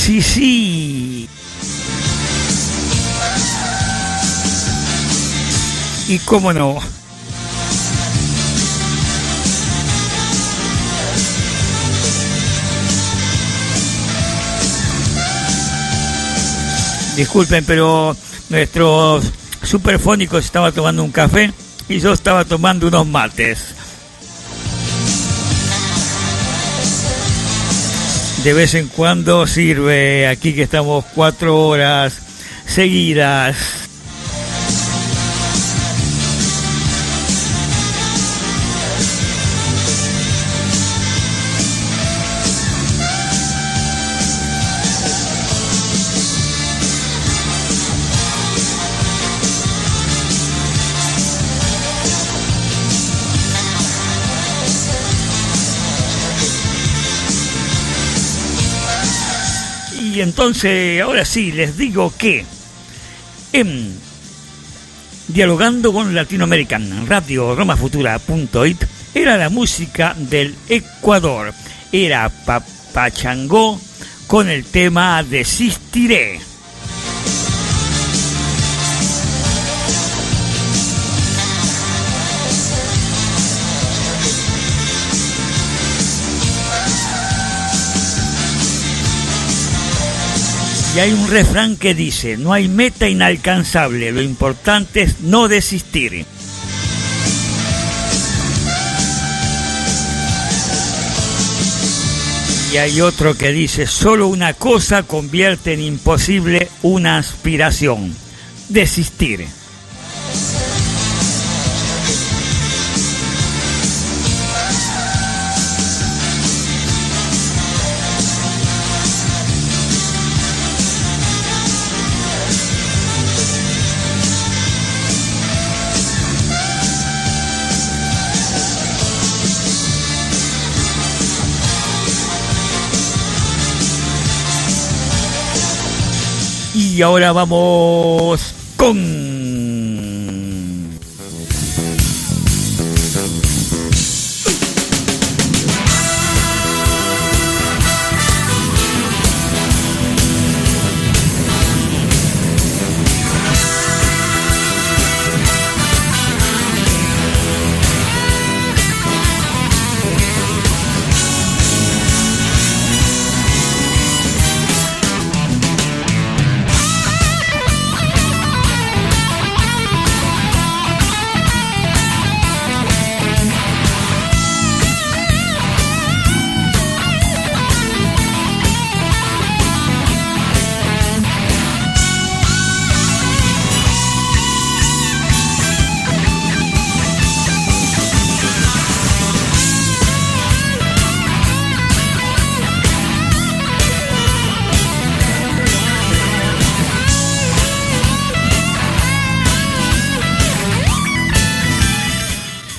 Sí, sí. Y cómo no. Disculpen, pero nuestro superfónico estaba tomando un café y yo estaba tomando unos mates. De vez en cuando sirve, aquí que estamos 4 horas seguidas. Y entonces, ahora sí, les digo que en Dialogando con Latinoamerican Radio romafutura.it era la música del Ecuador. Era Papachangó con el tema Desistiré. Y hay un refrán que dice, no hay meta inalcanzable, lo importante es no desistir. Y hay otro que dice, solo una cosa convierte en imposible una aspiración, desistir. Y ahora vamos con...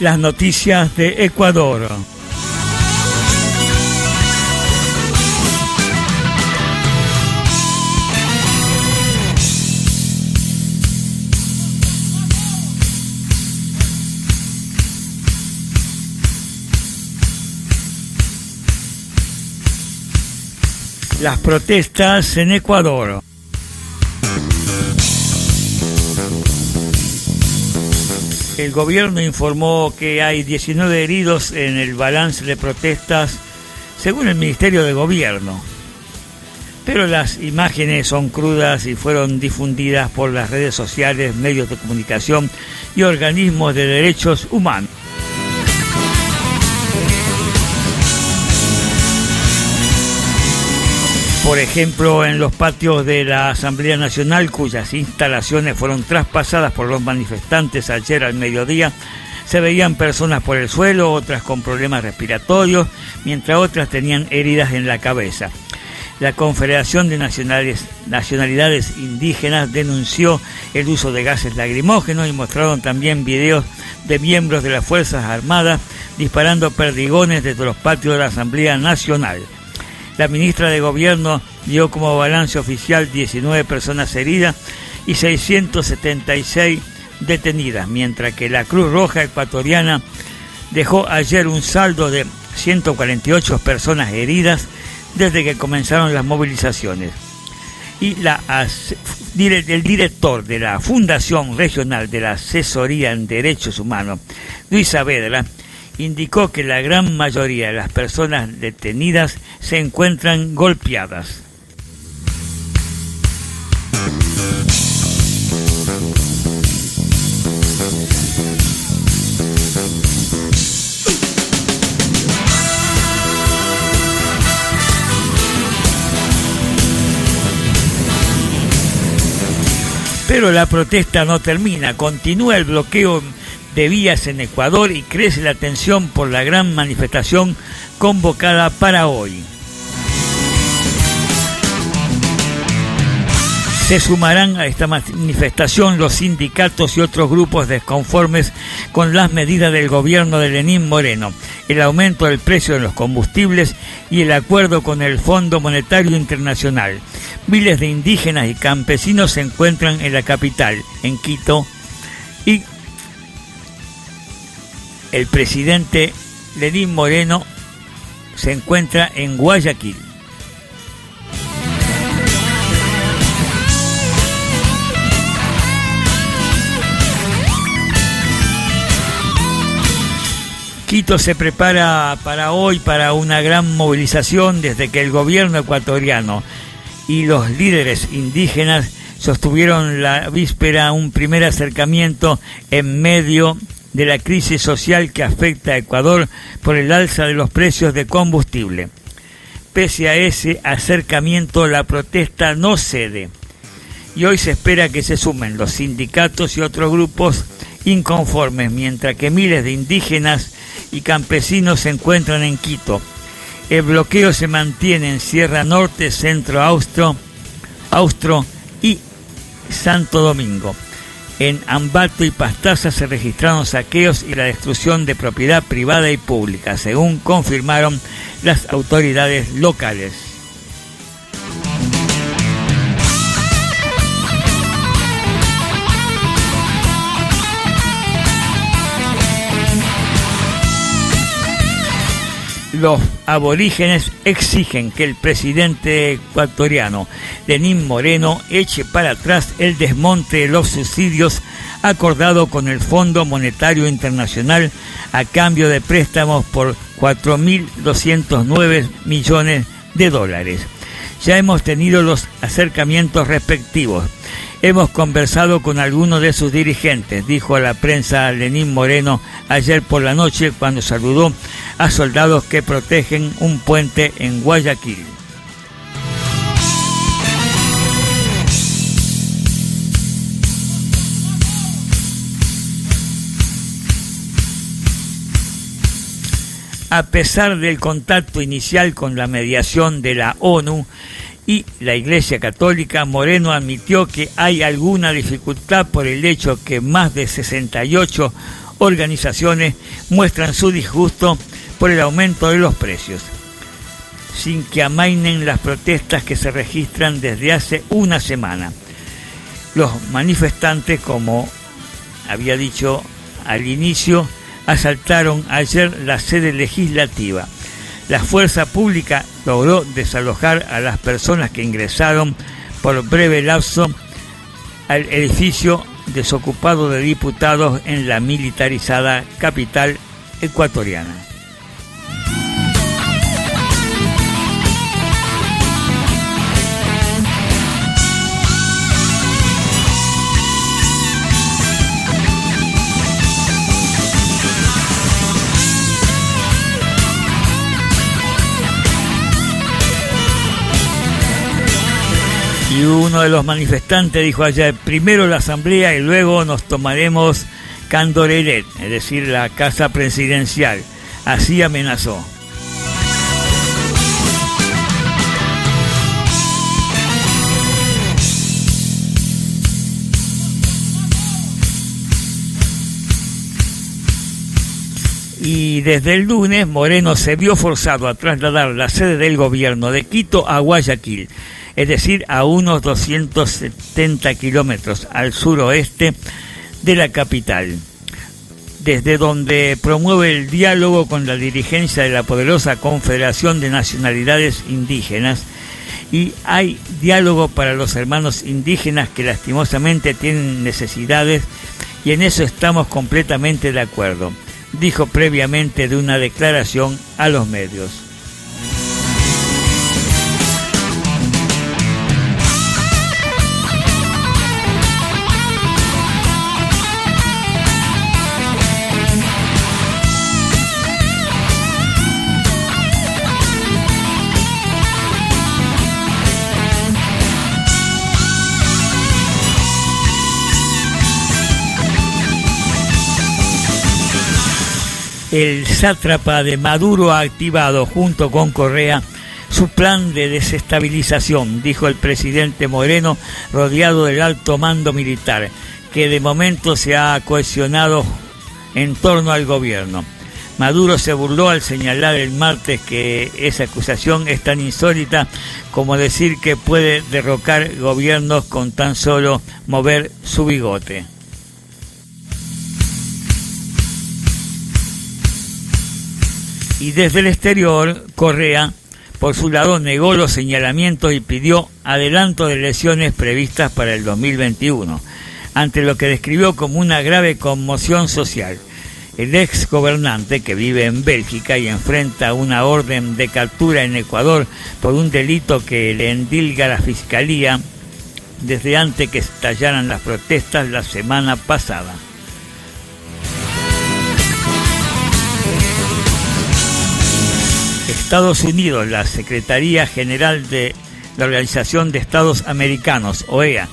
Las noticias de Ecuador. Las protestas en Ecuador. El gobierno informó que hay 19 heridos en el balance de protestas, según el Ministerio de Gobierno. Pero las imágenes son crudas y fueron difundidas por las redes sociales, medios de comunicación y organismos de derechos humanos. Por ejemplo, en los patios de la Asamblea Nacional, cuyas instalaciones fueron traspasadas por los manifestantes ayer al mediodía, se veían personas por el suelo, otras con problemas respiratorios, mientras otras tenían heridas en la cabeza. La Confederación de Nacionalidades Indígenas denunció el uso de gases lacrimógenos y mostraron también videos de miembros de las Fuerzas Armadas disparando perdigones desde los patios de la Asamblea Nacional. La ministra de Gobierno dio como balance oficial 19 personas heridas y 676 detenidas, mientras que la Cruz Roja Ecuatoriana dejó ayer un saldo de 148 personas heridas, desde que comenzaron las movilizaciones. Y el director de la Fundación Regional de la Asesoría en Derechos Humanos, Luis Saavedra, indicó que la gran mayoría de las personas detenidas se encuentran golpeadas. Pero la protesta no termina, continúa el bloqueo de vías en Ecuador y crece la tensión por la gran manifestación convocada para hoy. Se sumarán a esta manifestación los sindicatos y otros grupos desconformes con las medidas del gobierno de Lenín Moreno, el aumento del precio de los combustibles y el acuerdo con el Fondo Monetario Internacional. Miles de indígenas y campesinos se encuentran en la capital, en Quito, y el presidente Lenín Moreno se encuentra en Guayaquil. Quito se prepara para hoy para una gran movilización desde que el gobierno ecuatoriano y los líderes indígenas sostuvieron la víspera un primer acercamiento en medio de la crisis social que afecta a Ecuador por el alza de los precios de combustible. Pese a ese acercamiento, la protesta no cede y hoy se espera que se sumen los sindicatos y otros grupos inconformes, mientras que miles de indígenas y campesinos se encuentran en Quito. El bloqueo se mantiene en Sierra Norte, Centro Austro y Santo Domingo. En Ambato y Pastaza se registraron saqueos y la destrucción de propiedad privada y pública, según confirmaron las autoridades locales. Los aborígenes exigen que el presidente ecuatoriano Lenín Moreno eche para atrás el desmonte de los subsidios acordado con el Fondo Monetario Internacional a cambio de préstamos por 4.209 millones de dólares. Ya hemos tenido los acercamientos respectivos. Hemos conversado con algunos de sus dirigentes, dijo a la prensa Lenín Moreno ayer por la noche cuando saludó a soldados que protegen un puente en Guayaquil. A pesar del contacto inicial con la mediación de la ONU y la Iglesia Católica, Moreno admitió que hay alguna dificultad por el hecho que más de 68 organizaciones muestran su disgusto por el aumento de los precios, sin que amainen las protestas que se registran desde hace una semana. Los manifestantes, como había dicho al inicio, asaltaron ayer la sede legislativa. La fuerza pública logró desalojar a las personas que ingresaron por breve lapso al edificio desocupado de diputados en la militarizada capital ecuatoriana. Y uno de los manifestantes dijo ayer, primero la asamblea y luego nos tomaremos Candoreret, es decir, la casa presidencial. Así amenazó. Y desde el lunes, Moreno se vio forzado a trasladar la sede del gobierno de Quito a Guayaquil, es decir, a unos 270 kilómetros al suroeste de la capital, desde donde promueve el diálogo con la dirigencia de la poderosa Confederación de Nacionalidades Indígenas, y hay diálogo para los hermanos indígenas que lastimosamente tienen necesidades, y en eso estamos completamente de acuerdo, dijo previamente de una declaración a los medios. El sátrapa de Maduro ha activado junto con Correa su plan de desestabilización, dijo el presidente Moreno, rodeado del alto mando militar, que de momento se ha cohesionado en torno al gobierno. Maduro se burló al señalar el martes que esa acusación es tan insólita como decir que puede derrocar gobiernos con tan solo mover su bigote. Y desde el exterior, Correa, por su lado, negó los señalamientos y pidió adelanto de elecciones previstas para el 2021, ante lo que describió como una grave conmoción social. El ex gobernante, que vive en Bélgica y enfrenta una orden de captura en Ecuador por un delito que le endilga la Fiscalía desde antes que estallaran las protestas la semana pasada. Estados Unidos, la Secretaría General de la Organización de Estados Americanos, OEA,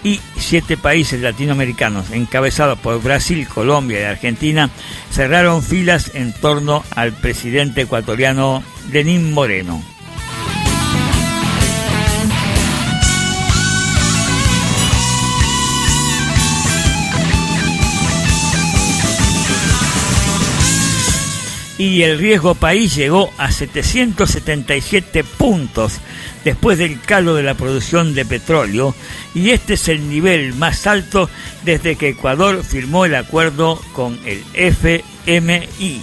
y 7 países latinoamericanos, encabezados por Brasil, Colombia y Argentina, cerraron filas en torno al presidente ecuatoriano Lenín Moreno. Y el riesgo país llegó a 777 puntos después del calo de la producción de petróleo, y este es el nivel más alto desde que Ecuador firmó el acuerdo con el FMI.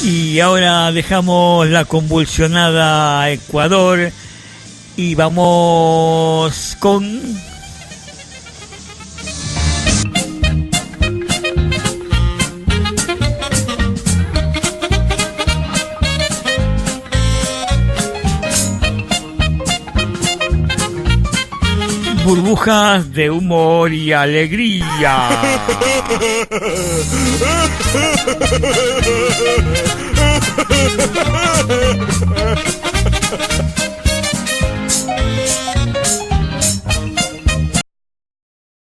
Y ahora dejamos la convulsionada Ecuador y vamos con... burbujas de humor y alegría.